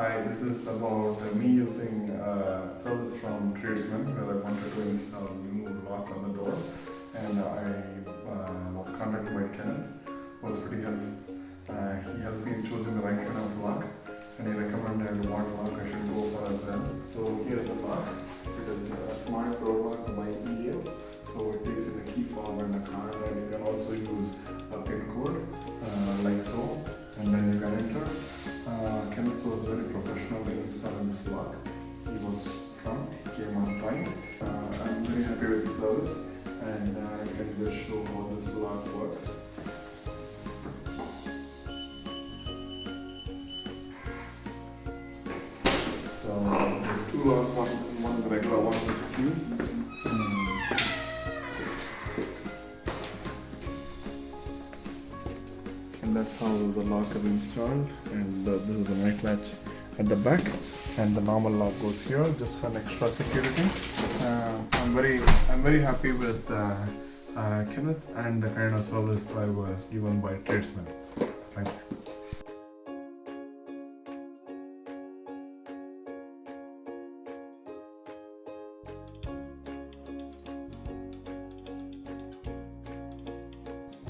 Hi, this is about me using service from Tradesmen where I wanted to install a new lock on the door, and I was contacted by Kenneth, who was pretty helpful. He helped me in choosing the right kind of lock, and he recommended what lock I should go for as well. So here's a lock. It is a smart door lock by EL, so it takes in a key fob and a card, and you can also use a pin code like so, and then you can enter. Kenneth was very professional in installing this lock. He was prompt, he came on time. I'm very happy with the service, and I can just show how this lock works. So there's two locks, one the regular one with the key. And that's how the lock is installed, and this is the night latch at the back, and the normal lock goes here just for an extra security. I'm very happy with Kenneth and the kind of service I was given by Tradesmen. Thank you.